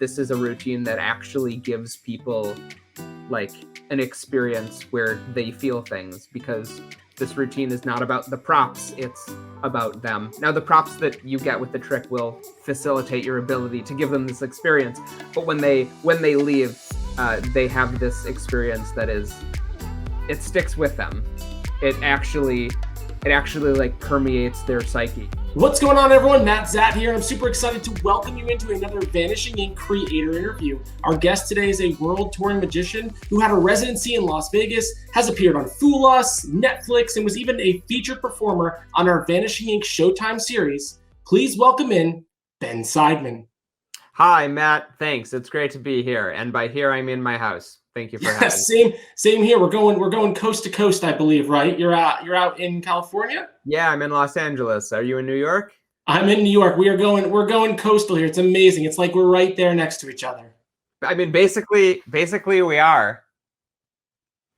This is a routine that actually gives people like an experience where they feel things, because this routine is not about the props, it's about them. Now, the props that you get with the trick will facilitate your ability to give them this experience, but when they leave, they have this experience that it sticks with them. It actually like permeates their psyche. What's going on, everyone? Matt Szat here, and I'm super excited to welcome you into another Vanishing Inc. creator interview. Our guest today is a world touring magician who had a residency in Las Vegas, has appeared on Fool Us, Netflix, and was even a featured performer on our Vanishing Inc. Showtime series. Please welcome in Ben Seidman. Hi, Matt. Thanks. It's great to be here, and by here I mean my house. Thank you for having me. Same here. We're going coast to coast, I believe, right? You're out in California? Yeah, I'm in Los Angeles. Are you in New York? I'm in New York. We're going coastal here. It's amazing. It's like we're right there next to each other. I mean, basically we are.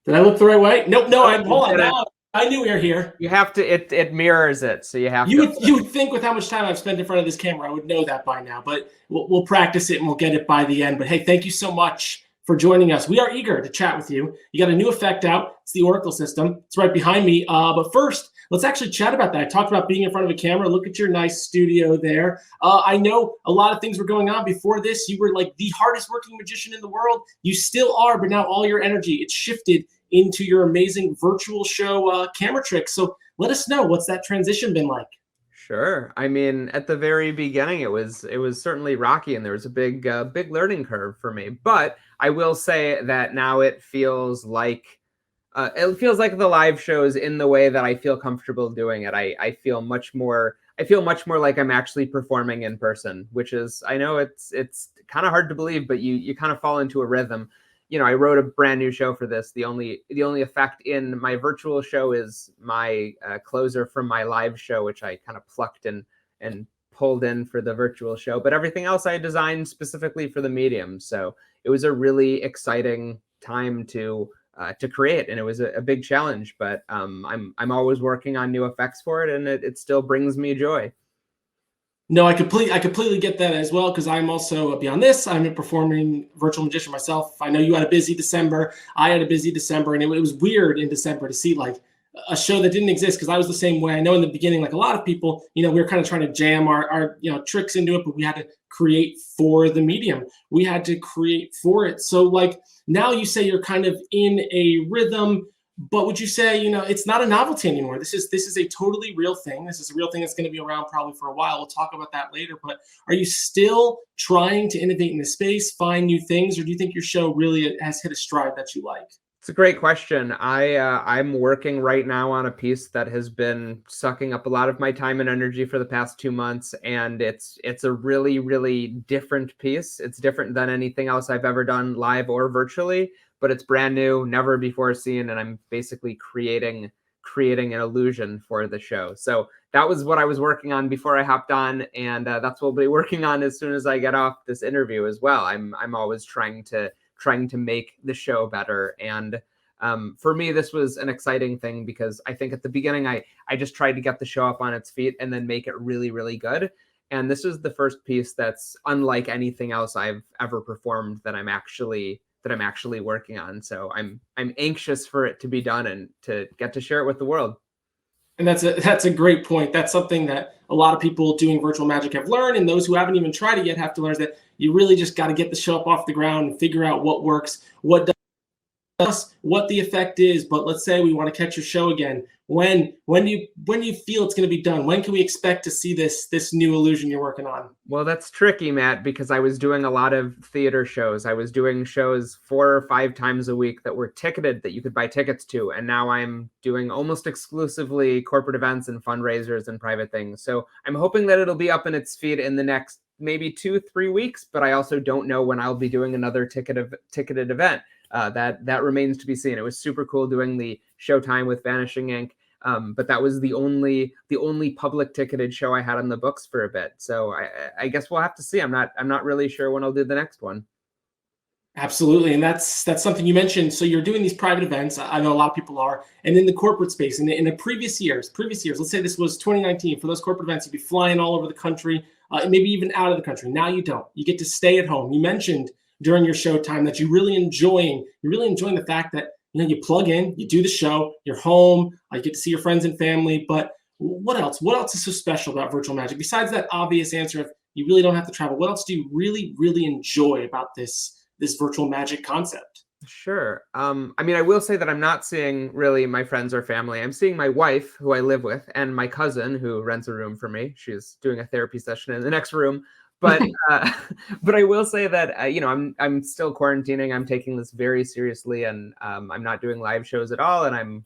Did I look the right way? Nope. No. Hold on. No, I knew we were here. You have to. It mirrors it, so you have. You would think with how much time I've spent in front of this camera, I would know that by now. But we'll practice it and we'll get it by the end. But hey, thank you so much for joining us. We are eager to chat with you. You got a new effect out. It's the Oracle system. It's right behind me. But first, let's actually chat about that. I talked about being in front of a camera. Look at your nice studio there. I know a lot of things were going on before this. You were like the hardest working magician in the world. You still are, but now all your energy, it's shifted into your amazing virtual show camera tricks. So let us know, what's that transition been like? Sure. I mean, at the very beginning, it was certainly rocky, and there was a big learning curve for me. But I will say that now it feels like the live shows in the way that I feel comfortable doing it. I feel much more like I'm actually performing in person, which is, I know it's kind of hard to believe, but you kind of fall into a rhythm. You know, I wrote a brand new show for this. The only effect in my virtual show is my closer from my live show, which I kind of plucked and pulled in for the virtual show. But everything else I designed specifically for the medium. So it was a really exciting time to create, and it was a big challenge. But I'm always working on new effects for it, and it still brings me joy. No, I completely get that as well, because I'm also, beyond this, I'm a performing virtual magician myself. I know you had a busy December. I had a busy December, and it was weird in December to see like a show that didn't exist, because I was the same way. I know in the beginning, like a lot of people, we were kind of trying to jam our tricks into it, but we had to create for the medium. We had to create for it. So like now you say you're kind of in a rhythm. But would you say, it's not a novelty anymore? This is a totally real thing. This is a real thing that's going to be around probably for a while. We'll talk about that later. But are you still trying to innovate in the space, find new things, or do you think your show really has hit a stride that you like? It's a great question. I'm working right now on a piece that has been sucking up a lot of my time and energy for the past 2 months, and it's a really, really different piece. It's different than anything else I've ever done live or virtually, but it's brand new, never before seen, and I'm basically creating an illusion for the show. So that was what I was working on before I hopped on, and that's what we'll be working on as soon as I get off this interview as well. I'm always trying to make the show better, and for me, this was an exciting thing, because I think at the beginning I just tried to get the show up on its feet and then make it really, really good. And this is the first piece that's unlike anything else I've ever performed that I'm actually working on. So I'm anxious for it to be done and to get to share it with the world. And that's a great point. That's something that a lot of people doing virtual magic have learned, and those who haven't even tried it yet have to learn, is that you really just got to get the show up off the ground and figure out what works, what the effect is. But let's say we want to catch your show again. When do you feel it's going to be done? When can we expect to see this new illusion you're working on? Well, that's tricky, Matt, because I was doing a lot of theater shows. I was doing shows 4 or 5 times a week that were ticketed, that you could buy tickets to. And now I'm doing almost exclusively corporate events and fundraisers and private things. So I'm hoping that it'll be up in its feet in the next maybe 2-3 weeks, but I also don't know when I'll be doing another ticketed event. That remains to be seen. It was super cool doing the Showtime with Vanishing Inc. But that was the only public ticketed show I had on the books for a bit. So I guess we'll have to see. I'm not really sure when I'll do the next one. Absolutely. And that's something you mentioned. So you're doing these private events. I know a lot of people are. And in the corporate space, in the previous years, let's say this was 2019, for those corporate events, you'd be flying all over the country. maybe even out of the country. Now you don't. You get to stay at home. You mentioned during your show time that you're really enjoying the fact that you plug in, you do the show, you're home, you get to see your friends and family. But what else? What else is so special about virtual magic besides that obvious answer of you really don't have to travel? What else do you really, really enjoy about this virtual magic concept? Sure. I mean, I will say that I'm not seeing really my friends or family. I'm seeing my wife, who I live with, and my cousin, who rents a room for me. She's doing a therapy session in the next room. But but I will say that I'm still quarantining. I'm taking this very seriously, and I'm not doing live shows at all. And I'm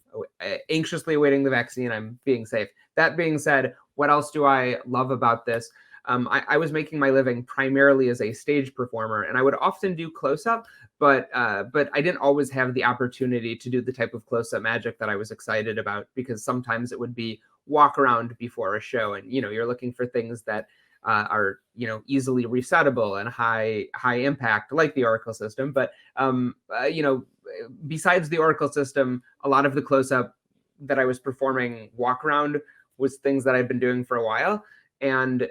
anxiously awaiting the vaccine. I'm being safe. That being said, what else do I love about this? I was making my living primarily as a stage performer, and I would often do close-up, but I didn't always have the opportunity to do the type of close-up magic that I was excited about, because sometimes it would be walk around before a show, and you're looking for things that are easily resettable and high impact, like the Oracle system. But besides the Oracle system, a lot of the close-up that I was performing walk around was things that I've been doing for a while. And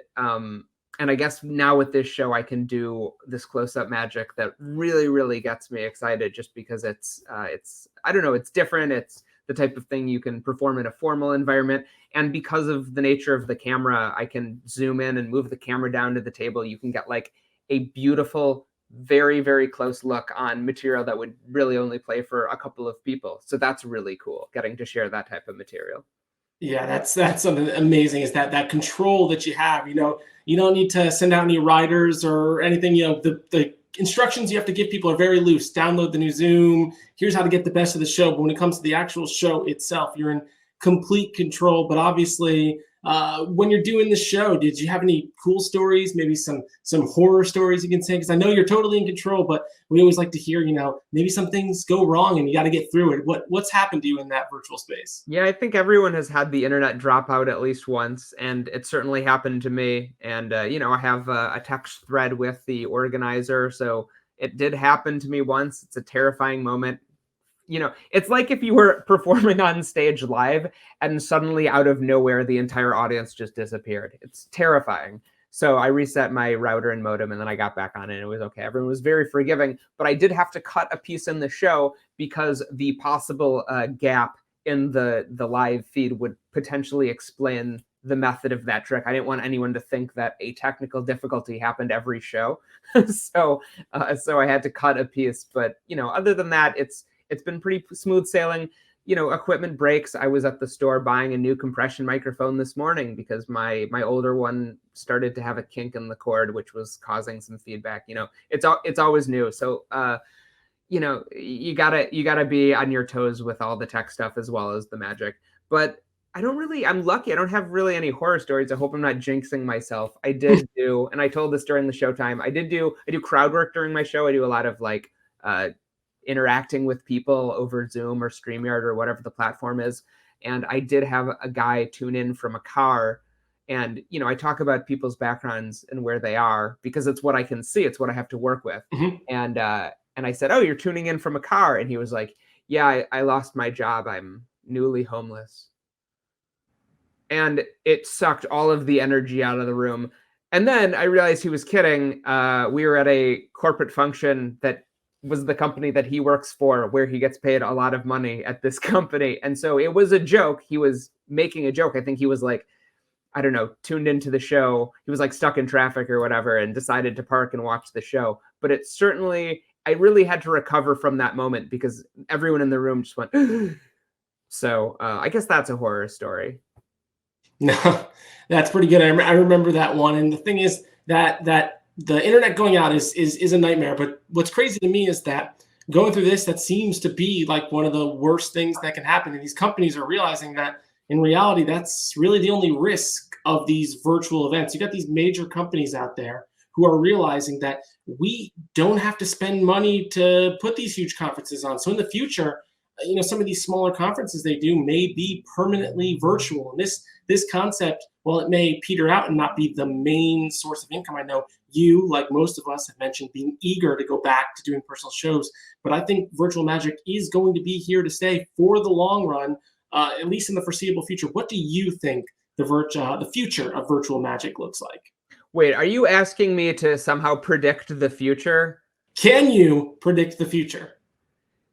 I guess now with this show, I can do this close-up magic that really, really gets me excited, just because it's I don't know, it's different. It's the type of thing you can perform in a formal environment. And because of the nature of the camera, I can zoom in and move the camera down to the table. You can get like a beautiful, very, very close look on material that would really only play for a couple of people. So that's really cool, getting to share that type of material. Yeah, that's something amazing, is that control that you have. You don't need to send out any riders or anything. The instructions you have to give people are very loose. Download the new Zoom. Here's how to get the best of the show. But when it comes to the actual show itself, you're in complete control. But obviously, when you're doing the show, did you have any cool stories? Maybe some horror stories you can say? Because I know you're totally in control, but we always like to hear, maybe some things go wrong and you got to get through it. What's happened to you in that virtual space? Yeah, I think everyone has had the internet drop out at least once, and it certainly happened to me. And I have a text thread with the organizer, so it did happen to me once. It's a terrifying moment. It's like if you were performing on stage live and suddenly out of nowhere, the entire audience just disappeared. It's terrifying. So I reset my router and modem, and then I got back on it, and it was okay. Everyone was very forgiving, but I did have to cut a piece in the show because the possible gap in the live feed would potentially explain the method of that trick. I didn't want anyone to think that a technical difficulty happened every show. So I had to cut a piece. But, other than that, it's been pretty smooth sailing. Equipment breaks. I was at the store buying a new compression microphone this morning because my older one started to have a kink in the cord, which was causing some feedback. It's always new. So, you gotta be on your toes with all the tech stuff as well as the magic. But I'm lucky. I don't have really any horror stories. I hope I'm not jinxing myself. I did do, and I told this during the showtime, I do crowd work during my show. I do a lot of interacting with people over Zoom or StreamYard or whatever the platform is. And I did have a guy tune in from a car. And, I talk about people's backgrounds and where they are because it's what I can see. It's what I have to work with. Mm-hmm. And I said, "Oh, you're tuning in from a car." And he was like, "Yeah, I lost my job. I'm newly homeless." And it sucked all of the energy out of the room. And then I realized he was kidding. We were at a corporate function that was the company that he works for, where he gets paid a lot of money at this company. And so it was a joke. He was making a joke. I think he was I don't know, tuned into the show. He was stuck in traffic or whatever and decided to park and watch the show. But it certainly, I really had to recover from that moment because everyone in the room just went, so I guess that's a horror story. No, that's pretty good. I remember that one. And the thing is that the internet going out is a nightmare. But what's crazy to me is that going through this, that seems to be one of the worst things that can happen. And these companies are realizing that in reality, that's really the only risk of these virtual events. You got these major companies out there who are realizing that we don't have to spend money to put these huge conferences on. So in the future, some of these smaller conferences they do may be permanently virtual. And this concept, while it may peter out and not be the main source of income, I know you, like most of us, have mentioned being eager to go back to doing personal shows. But I think virtual magic is going to be here to stay for the long run, at least in the foreseeable future. What do you think the future of virtual magic looks like? Wait, are you asking me to somehow predict the future? Can you predict the future?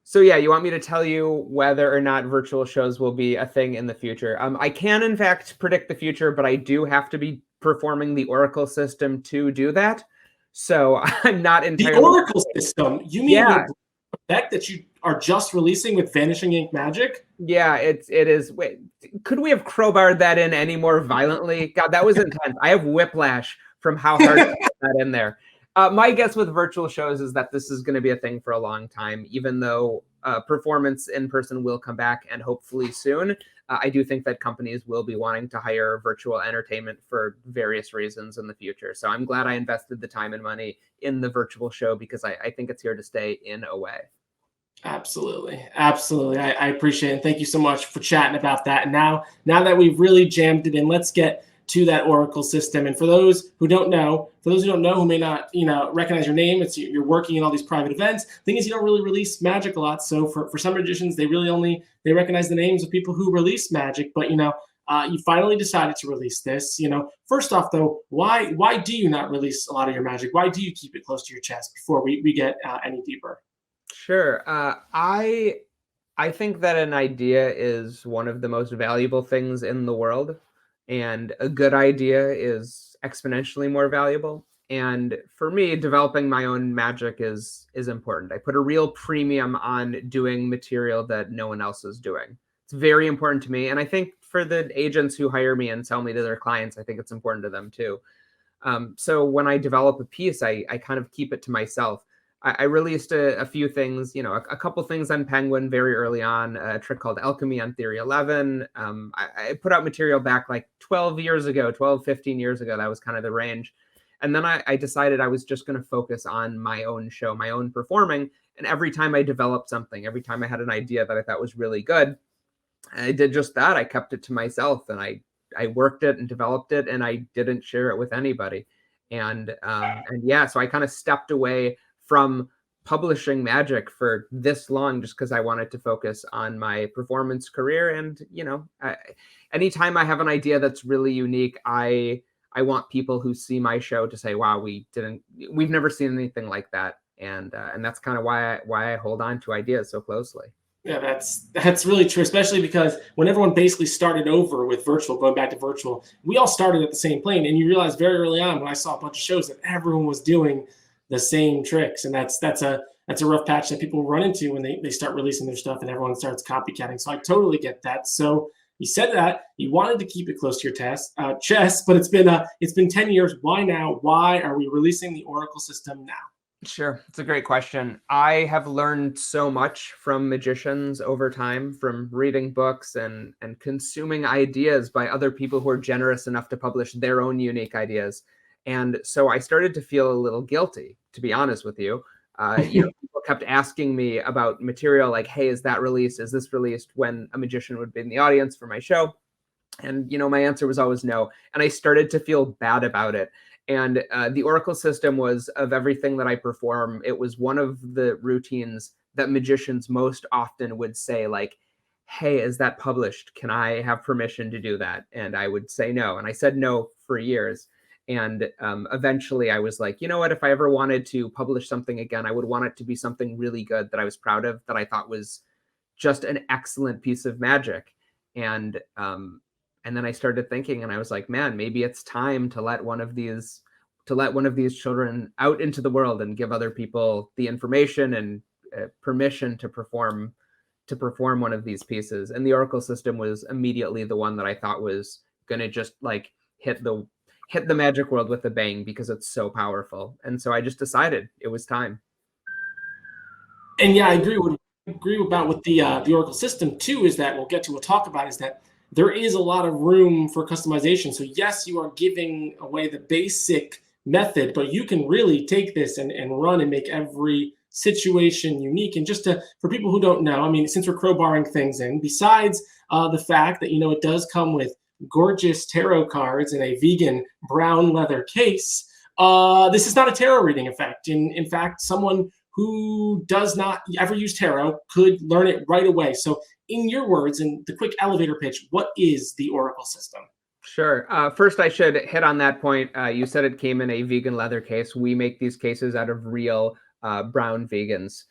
So yeah, you want me to tell you whether or not virtual shows will be a thing in the future? I can in fact predict the future, but I do have to be performing the Oracle system to do that. So I'm not The entirely. Oracle system? You mean Yeah, the deck that you are just releasing with Vanishing Ink Magic? yeah, it is. Wait, could we have crowbarred that in any more violently? God, that was intense. I have whiplash from how hard I put that in there. My guess with virtual shows is that this is going to be a thing for a long time, even though performance in person will come back and hopefully soon. I do think that companies will be wanting to hire virtual entertainment for various reasons in the future. So I'm glad I invested the time and money in the virtual show because I think it's here to stay in a way. Absolutely. Absolutely. I appreciate it. And thank you so much for chatting about that. And now that we've really jammed it in, let's get to that Oracle system. And for those who don't know, who may not, recognize your name, it's you're working in all these private events. Thing is, you don't really release magic a lot. So for some magicians, they recognize the names of people who release magic. But you finally decided to release this. First off though, why do you not release a lot of your magic? Why do you keep it close to your chest before we get any deeper? Sure. I think that an idea is one of the most valuable things in the world, and a good idea is exponentially more valuable. And for me, developing my own magic is important. I put a real premium on doing material that no one else is doing. It's very important to me, and I think for the agents who hire me and sell me to their clients, I think it's important to them too. So when I develop a piece, I kind of keep it to myself. I released a few things, a couple things on Penguin very early on, a trick called Alchemy on Theory 11. I put out material back like 12 years ago, 12, 15 years ago. That was kind of the range. And then I decided I was just going to focus on my own show, my own performing. And every time I developed something, every time I had an idea that I thought was really good, I did just that. I kept it to myself, and I worked it and developed it, and I didn't share it with anybody. And yeah, so I kind of stepped away from publishing magic for this long just because I wanted to focus on my performance career. And anytime I have an idea that's really unique, I want people who see my show to say, "Wow, we've never seen anything like that." And that's kind of why I hold on to ideas so closely. Yeah, that's really true, especially because when everyone basically started over with virtual, going back to virtual, we all started at the same plane. And you realize very early on when I saw a bunch of shows that everyone was doing the same tricks. And that's a rough patch that people run into when they start releasing their stuff and everyone starts copycatting. So I totally get that. So you said that you wanted to keep it close to your chest, but it's been 10 years. Why now? Why are we releasing the Oracle system now? Sure. It's a great question. I have learned so much from magicians over time, from reading books and consuming ideas by other people who are generous enough to publish their own unique ideas. And so I started to feel a little guilty, to be honest with you. People kept asking me about material like, hey, is that released? Is this released? When a magician would be in the audience for my show. And, my answer was always no. And I started to feel bad about it. And the Oracle system was, of everything that I perform, it was one of the routines that magicians most often would say, like, hey, is that published? Can I have permission to do that? And I would say no. And I said no for years. And eventually I was like, you know what, if I ever wanted to publish something again, I would want it to be something really good that I was proud of, that I thought was just an excellent piece of magic. And then I started thinking, and I was like, man, maybe it's time to let one of these children out into the world and give other people the information and permission to perform one of these pieces. And the Oracle system was immediately the one that I thought was going to just like hit the magic world with a bang because it's so powerful. And so I just decided it was time. And yeah, I agree about with the Oracle system too. Is that we'll talk about is that there is a lot of room for customization. So yes, you are giving away the basic method, but you can really take this and run and make every situation unique. And for people who don't know, I mean, since we're crowbarring things in, besides the fact that, it does come with gorgeous tarot cards in a vegan brown leather case, this is not a tarot reading effect. In fact, someone who does not ever use tarot could learn it right away. So in your words, in the quick elevator pitch, what is the Oracle system? Sure. First, I should hit on that point. You said it came in a vegan leather case. We make these cases out of real brown vegans.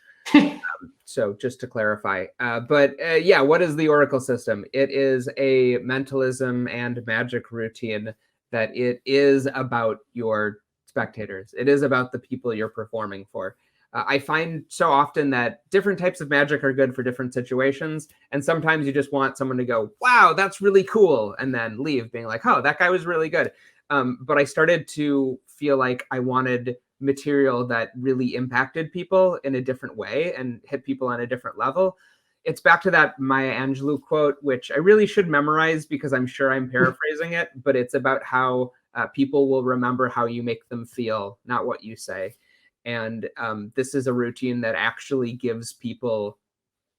So just to clarify. But yeah, what is the Oracle system? It is a mentalism and magic routine that it is about your spectators. It is about the people you're performing for. I find so often that different types of magic are good for different situations. And sometimes you just want someone to go, wow, that's really cool, and then leave being like, oh, that guy was really good. But I started to feel like I wanted material that really impacted people in a different way and hit people on a different level. It's back to that Maya Angelou quote, which I really should memorize because I'm sure I'm paraphrasing it, but it's about how people will remember how you make them feel, not what you say. And this is a routine that actually gives people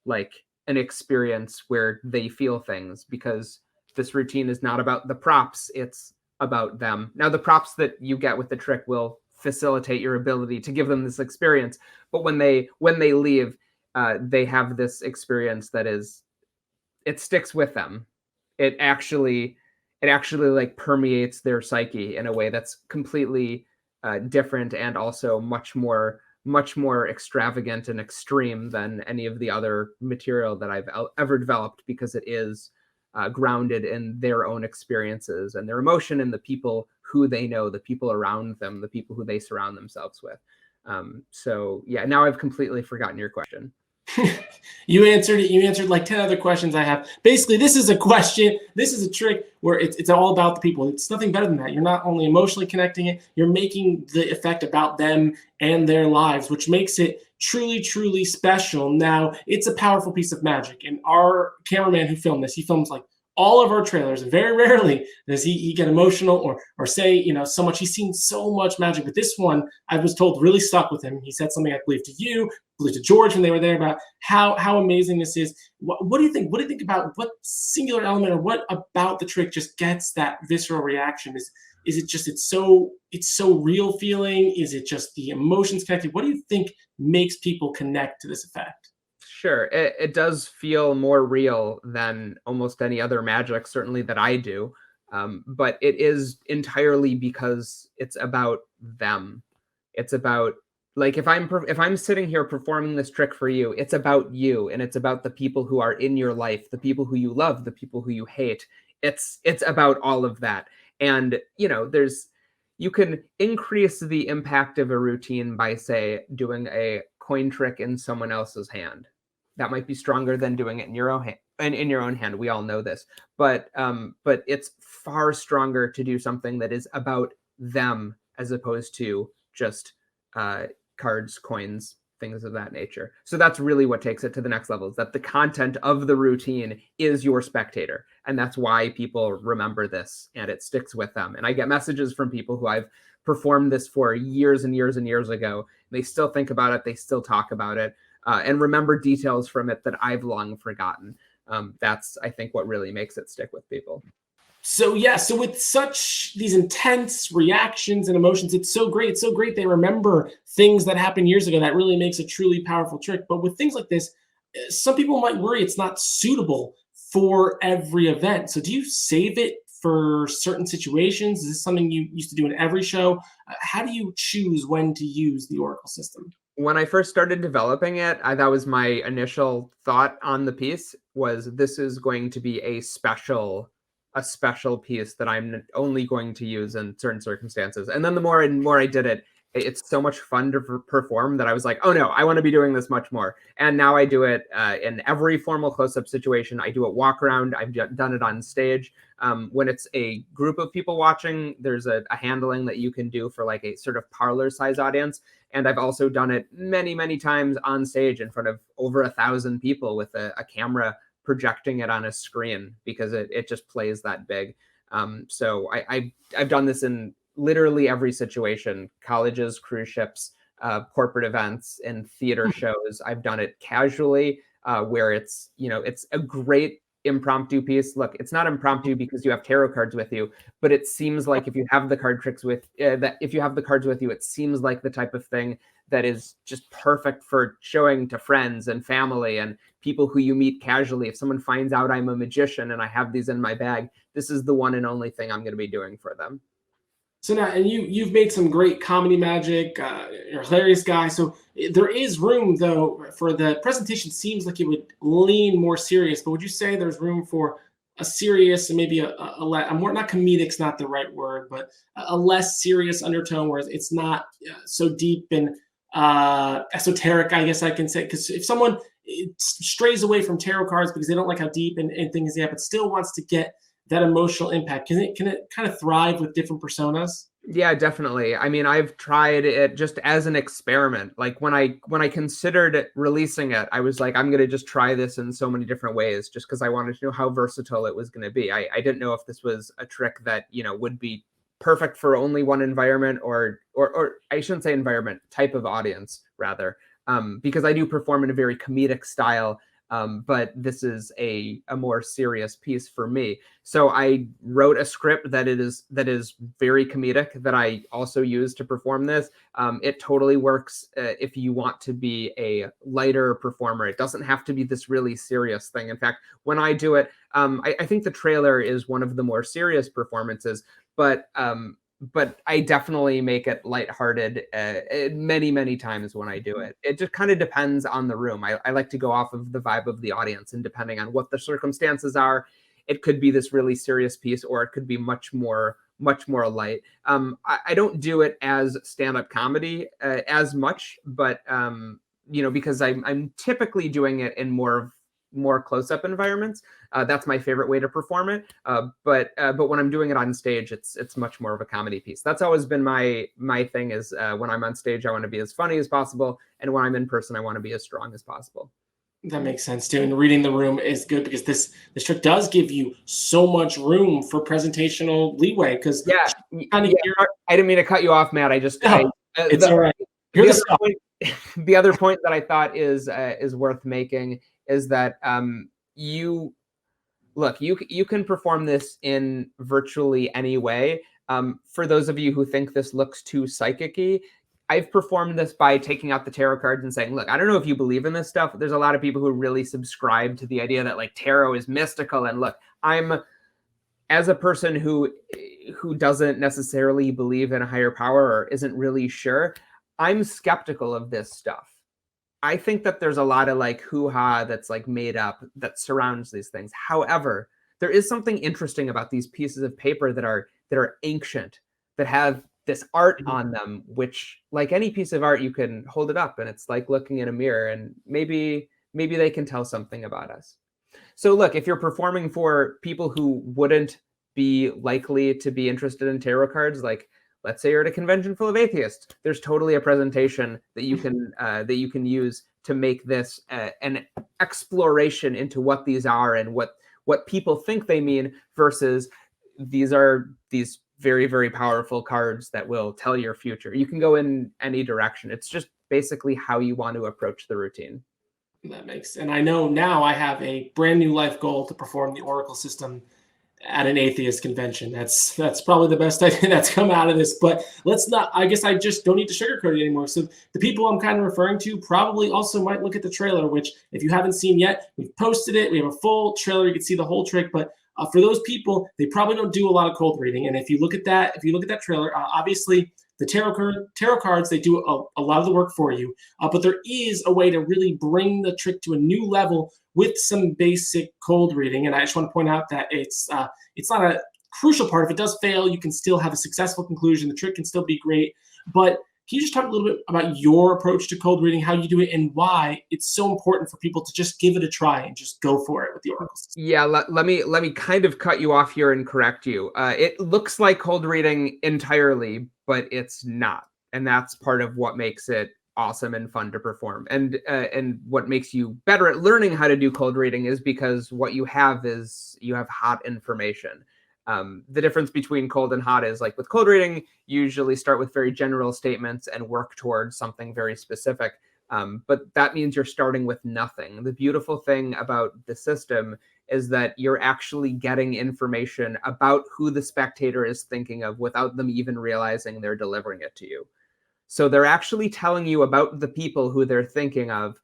like an experience where they feel things, because this routine is not about the props, it's about them. Now, the props that you get with the trick will facilitate your ability to give them this experience, but when they leave, they have this experience that is, it sticks with them. It actually like permeates their psyche in a way that's completely different, and also much more extravagant and extreme than any of the other material that I've ever developed, because it is grounded in their own experiences and their emotion and the people who they know, the people around them, the people who they surround themselves with. So yeah, now I've completely forgotten your question. You answered it. You answered like 10 other questions I have. Basically, this is a question. This is a trick where it's all about the people. It's nothing better than that. You're not only emotionally connecting it, you're making the effect about them and their lives, which makes it truly, truly special. Now, it's a powerful piece of magic. And our cameraman who filmed this, he films like all of our trailers. Very rarely does he get emotional or say, you know, so much. He's seen so much magic. But this one, I was told, really stuck with him. He said something, I believe, to you, to George when they were there, about how amazing this is. What do you think? What do you think about what singular element, or what about the trick just gets that visceral reaction? Is it just it's so real feeling? Is it just the emotions connected? What do you think makes people connect to this effect? Sure, it does feel more real than almost any other magic, certainly that I do. But it is entirely because it's about them. It's about, like, if I'm sitting here performing this trick for you, it's about you, and it's about the people who are in your life, the people who you love, the people who you hate. It's about all of that. And you can increase the impact of a routine by, say, doing a coin trick in someone else's hand. That might be stronger than doing it in your own hand. In your own hand, we all know this, but it's far stronger to do something that is about them, as opposed to just cards, coins, things of that nature. So that's really what takes it to the next level, is that the content of the routine is your spectator. And that's why people remember this and it sticks with them. And I get messages from people who I've performed this for years and years and years ago. They still think about it. They still talk about it. And remember details from it that I've long forgotten. That's, I think, what really makes it stick with people. So yeah, so with such these intense reactions and emotions, it's so great. It's so great they remember things that happened years ago. That really makes a truly powerful trick. But with things like this, some people might worry it's not suitable for every event. So do you save it for certain situations? Is this something you used to do in every show? How do you choose when to use the Oracle system? When I first started developing it, that was my initial thought on the piece, was this is going to be a special piece that I'm only going to use in certain circumstances. And then the more and more I did it, it's so much fun to perform that I was like, oh no, I want to be doing this much more. And now I do it in every formal close-up situation. I do it walk around. I've done it on stage. When it's a group of people watching, there's a handling that you can do for like a sort of parlor size audience. And I've also done it many, many times on stage in front of over 1,000 people with a camera projecting it on a screen, because it just plays that big. So I've done this in literally every situation: colleges, cruise ships, corporate events, and theater shows. I've done it casually, where it's a great impromptu piece. Look, it's not impromptu because you have tarot cards with you, but it seems like if you have the cards with you, it seems like the type of thing that is just perfect for showing to friends and family and people who you meet casually. If someone finds out I'm a magician and I have these in my bag, this is the one and only thing I'm going to be doing for them. So now, and you've made some great comedy magic. You're a hilarious guy. So there is room, though, for the presentation. Seems like it would lean more serious, but would you say there's room for a serious and maybe a more, not comedic's not the right word, but a less serious undertone, where it's not so deep and esoteric, I guess I can say? Because if someone strays away from tarot cards because they don't like how deep and things they have, but still wants to get that emotional impact, can it kind of thrive with different personas? Yeah, definitely. I mean, I've tried it just as an experiment. Like when I considered releasing it, I was like, I'm going to just try this in so many different ways, just because I wanted to know how versatile it was going to be. I didn't know if this was a trick that, would be perfect for only one environment, or I shouldn't say environment, type of audience rather, because I do perform in a very comedic style. But this is a more serious piece for me. So I wrote a script that is very comedic that I also use to perform this. It totally works if you want to be a lighter performer. It doesn't have to be this really serious thing. In fact, when I do it, I think the trailer is one of the more serious performances, but I definitely make it lighthearted many, many times when I do it. It just kind of depends on the room. I like to go off of the vibe of the audience, and depending on what the circumstances are, it could be this really serious piece, or it could be much more light. I don't do it as stand-up comedy as much, but because I'm typically doing it in more close-up environments. That's my favorite way to perform it. But when I'm doing it on stage, it's much more of a comedy piece. That's always been my thing, is when I'm on stage, I want to be as funny as possible, and when I'm in person, I want to be as strong as possible. That makes sense too. And reading the room is good, because this trick does give you so much room for presentational leeway. Because yeah, I didn't mean to cut you off, Matt. It's all right. The other point that I thought is worth making is that you can perform this in virtually any way. For those of you who think this looks too psychic-y, I've performed this by taking out the tarot cards and saying, look, I don't know if you believe in this stuff. There's a lot of people who really subscribe to the idea that like tarot is mystical. And look, I'm, as a person who doesn't necessarily believe in a higher power or isn't really sure, I'm skeptical of this stuff. I think that there's a lot of like hoo-ha that's like made up that surrounds these things. However, there is something interesting about these pieces of paper that are ancient, that have this art on them, which, like any piece of art, you can hold it up and it's like looking in a mirror, and maybe they can tell something about us. So look, if you're performing for people who wouldn't be likely to be interested in tarot cards, like let's say you're at a convention full of atheists, there's totally a presentation that you can use to make this an exploration into what these are and what people think they mean, versus these are these very, very powerful cards that will tell your future. You can go in any direction. It's just basically how you want to approach the routine. And I know now I have a brand new life goal to perform the Oracle system at an atheist convention. That's probably the best idea that's come out of this. But I guess I just don't need to sugarcoat it anymore. So the people I'm kind of referring to probably also might look at the trailer, which if you haven't seen yet, we've posted it. We have a full trailer. You can see the whole trick. But for those people, they probably don't do a lot of cold reading. And if you look at that trailer, obviously the tarot cards, they do a lot of the work for you. But there is a way to really bring the trick to a new level with some basic cold reading. And I just want to point out that it's not a crucial part. If it does fail, you can still have a successful conclusion. The trick can still be great. But can you just talk a little bit about your approach to cold reading, how you do it, and why it's so important for people to just give it a try and just go for it with the Oracle system? Yeah, let me kind of cut you off here and correct you. It looks like cold reading entirely, but it's not. And that's part of what makes it awesome and fun to perform. And what makes you better at learning how to do cold reading is because what you have is hot information. The difference between cold and hot is, like with cold reading, you usually start with very general statements and work towards something very specific. But that means you're starting with nothing. The beautiful thing about the system is that you're actually getting information about who the spectator is thinking of without them even realizing they're delivering it to you. So they're actually telling you about the people who they're thinking of.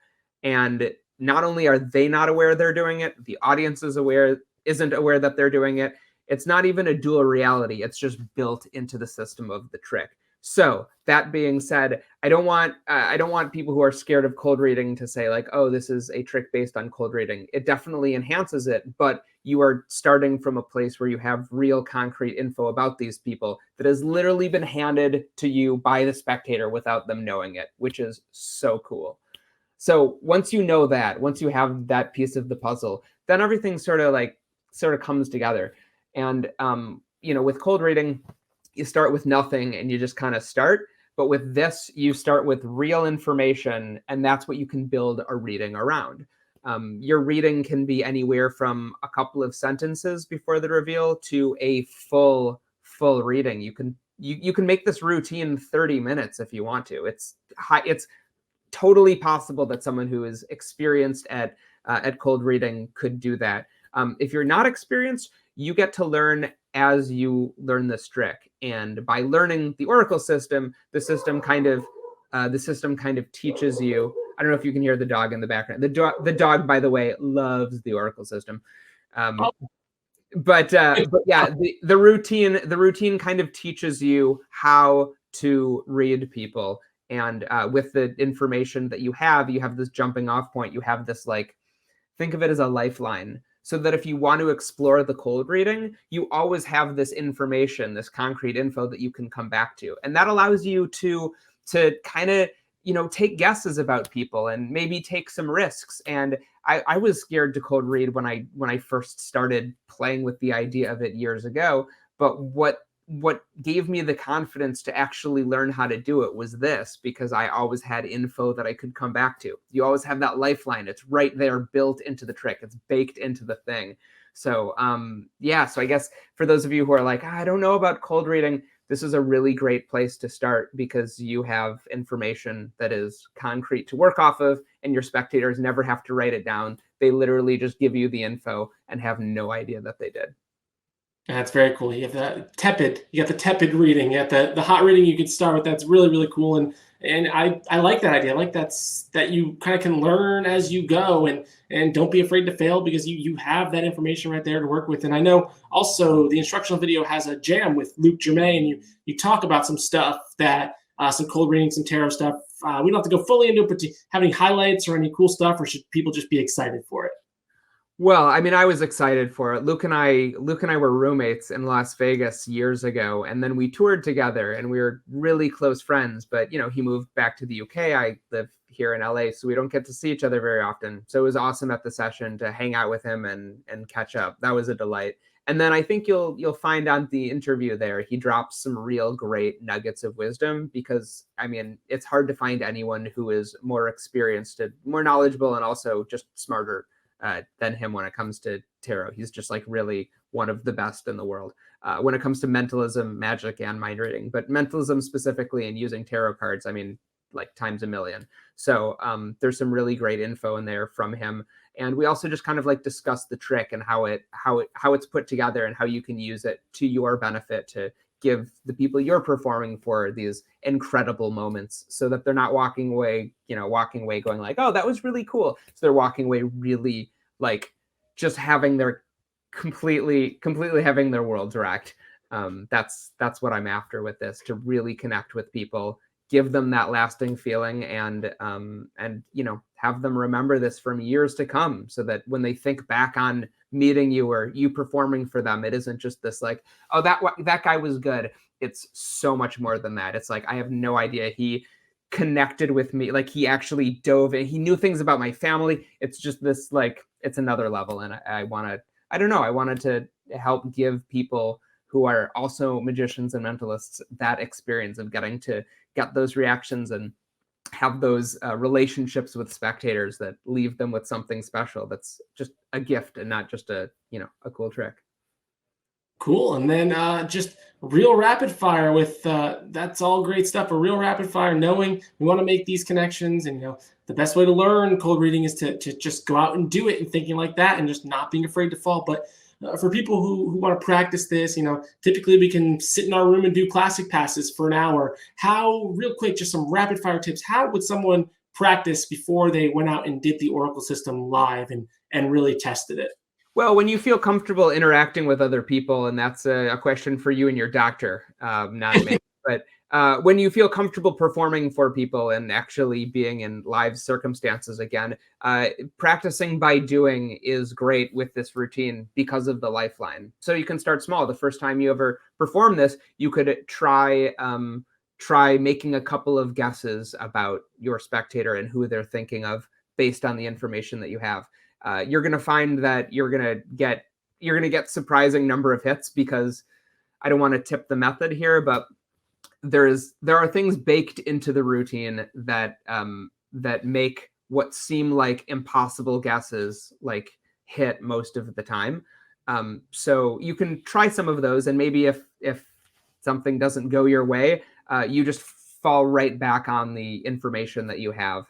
And not only are they not aware they're doing it, the audience isn't aware that they're doing it. It's not even a dual reality. It's just built into the system of the trick. So that being said, I don't want people who are scared of cold reading to say like, oh, this is a trick based on cold reading. It definitely enhances it, but you are starting from a place where you have real concrete info about these people that has literally been handed to you by the spectator without them knowing it, which is so cool. So once you know that, once you have that piece of the puzzle, then everything sort of comes together. And with cold reading, you start with nothing and you just kind of start. But with this, you start with real information, and that's what you can build a reading around. Your reading can be anywhere from a couple of sentences before the reveal to a full reading. You can make this routine 30 minutes if you want to. It's totally possible that someone who is experienced at cold reading could do that. If you're not experienced, you get to learn as you learn this trick. And by learning the Oracle system, the system kind of teaches you. I don't know if you can hear the dog in the background. The dog, by the way, loves the Oracle system. But yeah, the routine kind of teaches you how to read people. And with the information that you have this jumping off point. You have this, like, think of it as a lifeline, so that if you want to explore the cold reading, you always have this information, this concrete info that you can come back to. And that allows you to kind of, take guesses about people and maybe take some risks. And I was scared to cold read when I first started playing with the idea of it years ago. But what gave me the confidence to actually learn how to do it was this, because I always had info that I could come back to. You always have that lifeline. It's right there, built into the trick. It's baked into the thing. So so I guess for those of you who are like, I don't know about cold reading, this is a really great place to start, because you have information that is concrete to work off of, and your spectators never have to write it down. They literally just give you the info and have no idea that they did. That's very cool. You have the tepid reading. You have the hot reading you could start with. That's really, really cool. And I like that idea. I like that you kind of can learn as you go, and don't be afraid to fail, because you have that information right there to work with. And I know also the instructional video has a jam with Luke Germain, and you talk about some stuff that some cold reading, some tarot stuff. We don't have to go fully into it, but do you have any highlights or any cool stuff, or should people just be excited for it? Well, I mean, I was excited for it. Luke and I were roommates in Las Vegas years ago, and then we toured together, and we were really close friends. But he moved back to the UK. I live here in LA, so we don't get to see each other very often. So it was awesome at the session to hang out with him and catch up. That was a delight. And then I think you'll find on the interview there, he drops some real great nuggets of wisdom, because I mean, it's hard to find anyone who is more experienced and more knowledgeable and also just smarter than him when it comes to tarot. He's just like really one of the best in the world when it comes to mentalism, magic, and mind reading. But mentalism specifically, and using tarot cards, I mean, like times a million. So there's some really great info in there from him. And we also just kind of like discuss the trick and how it's put together and how you can use it to your benefit to give the people you're performing for these incredible moments, so that they're not walking away going like, oh, that was really cool. So they're walking away really like just having their completely having their worlds rocked. That's what I'm after with this, to really connect with people, give them that lasting feeling, and have them remember this from years to come, so that when they think back on meeting you or you performing for them, it isn't just this like, oh, that guy was good. It's so much more than that. It's like, I have no idea he connected with me, like he actually dove in, he knew things about my family. It's just this, like, it's another level. And I wanted to help give people who are also magicians and mentalists that experience of getting to get those reactions and have those relationships with spectators that leave them with something special. That's just a gift and not just a cool trick. Cool. And then just real rapid fire with that's all great stuff. A real rapid fire, knowing we want to make these connections, and the best way to learn cold reading is to just go out and do it, and thinking like that, and just not being afraid to fall. But for people who want to practice this, typically we can sit in our room and do classic passes for an hour. How, real quick, just some rapid fire tips. How would someone practice before they went out and did the Oracle system live and really tested it? Well, when you feel comfortable interacting with other people, and that's a question for you and your doctor, not me, but when you feel comfortable performing for people and actually being in live circumstances again, practicing by doing is great with this routine because of the lifeline. So you can start small. The first time you ever perform this, you could try making a couple of guesses about your spectator and who they're thinking of based on the information that you have. You're going to find that you're going to get surprising number of hits, because I don't want to tip the method here, but there are things baked into the routine that make what seem like impossible guesses like hit most of the time. So you can try some of those, and maybe if something doesn't go your way, you just fall right back on the information that you have.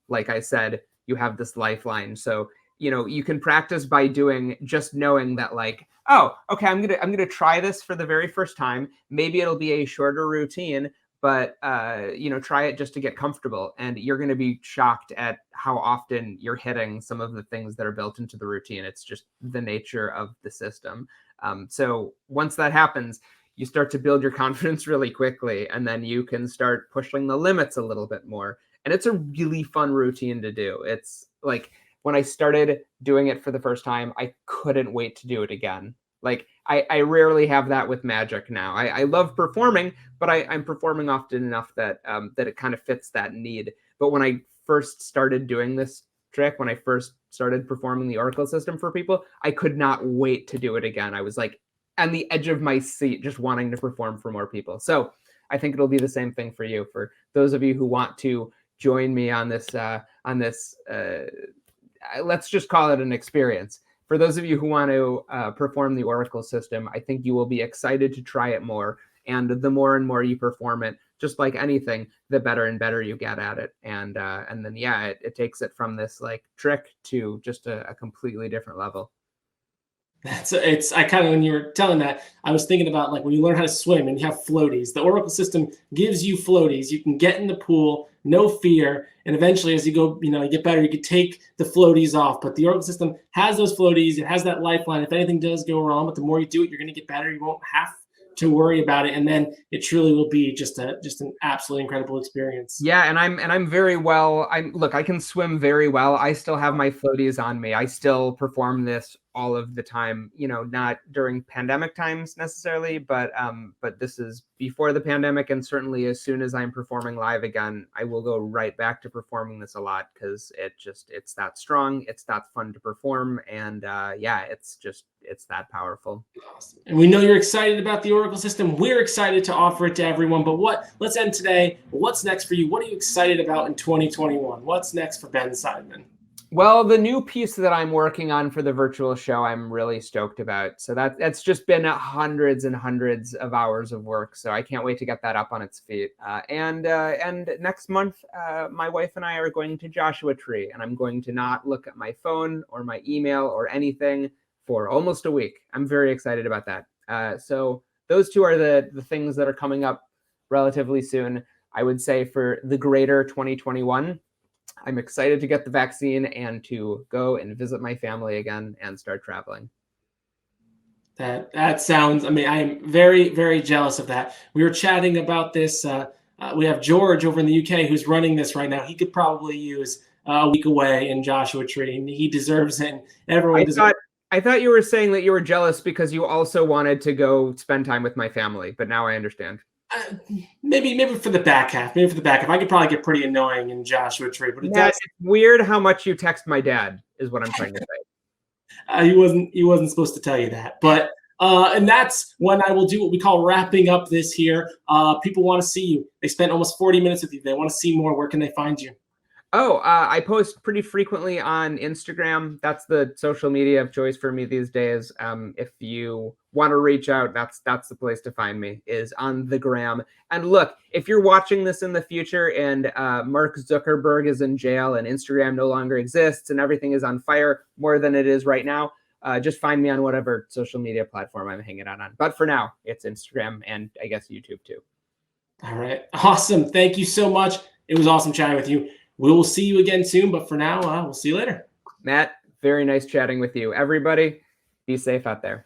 Like I said, you have this lifeline. So, you can practice by doing, just knowing that, like, oh, okay, I'm gonna try this for the very first time. Maybe it'll be a shorter routine, but try it just to get comfortable. And you're gonna be shocked at how often you're hitting some of the things that are built into the routine. It's just the nature of the system. So once that happens, you start to build your confidence really quickly, and then you can start pushing the limits a little bit more. And it's a really fun routine to do. It's like, when I started doing it for the first time, I couldn't wait to do it again. Like, I rarely have that with magic now. I love performing, but I'm performing often enough that that it kind of fits that need. But when I first started doing this trick, when I first started performing the Oracle system for people, I could not wait to do it again. I was like on the edge of my seat, just wanting to perform for more people. So I think it'll be the same thing for you. For those of you who want to join me on this, let's just call it an experience. For those of you who want to perform the Oracle system, I think you will be excited to try it more. And the more and more you perform it, just like anything, the better and better you get at it. And then, yeah, it takes it from this like trick to just a completely different level. I kind of, when you were telling that, I was thinking about like when you learn how to swim and you have floaties. The Oracle system gives you floaties. You can get in the pool, no fear, and eventually, as you go, you get better, you can take the floaties off. But the Oracle system has those floaties. It has that lifeline. If anything does go wrong, but the more you do it, you're going to get better. You won't have to worry about it, and then it truly will be just an absolutely incredible experience. Yeah, and I'm very well. I can swim very well. I still have my floaties on me. I still perform this all of the time, not during pandemic times necessarily, but this is before the pandemic, and certainly as soon as I'm performing live again, I will go right back to performing this a lot, because it's that strong, it's that fun to perform, and it's that powerful. Awesome. And we know you're excited about the Oracle system. We're excited to offer it to everyone, but let's end today. What's next for you? What are you excited about in 2021? What's next for Ben Seidman? Well, the new piece that I'm working on for the virtual show, I'm really stoked about. So that's just been hundreds and hundreds of hours of work. So I can't wait to get that up on its feet. And next month, my wife and I are going to Joshua Tree, and I'm going to not look at my phone or my email or anything for almost a week. I'm very excited about that. So those two are the things that are coming up relatively soon. I would say for the greater 2021, I'm excited to get the vaccine and to go and visit my family again and start traveling. That sounds, I am very, very jealous of that. We were chatting about this. We have George over in the UK who's running this right now. He could probably use a week away in Joshua Tree, and he deserves it. And everyone deserves it. I thought you were saying that you were jealous because you also wanted to go spend time with my family, but now I understand. Maybe for the back half. Maybe for the back half. I could probably get pretty annoying in Joshua Tree, but it's weird how much you text my dad, is what I'm trying to say. He wasn't supposed to tell you that, but and that's when I will do what we call wrapping up this here. People want to see you. They spent almost 40 minutes with you. They want to see more. Where can they find you? Oh, I post pretty frequently on Instagram. That's the social media of choice for me these days. If you want to reach out, that's the place to find me, is on the gram. And look, if you're watching this in the future and Mark Zuckerberg is in jail and Instagram no longer exists and everything is on fire more than it is right now, just find me on whatever social media platform I'm hanging out on. But for now, it's Instagram and I guess YouTube too. All right. Awesome. Thank you so much. It was awesome chatting with you. We will see you again soon, but for now, we'll see you later. Matt, Very nice chatting with you. Everybody, be safe out there.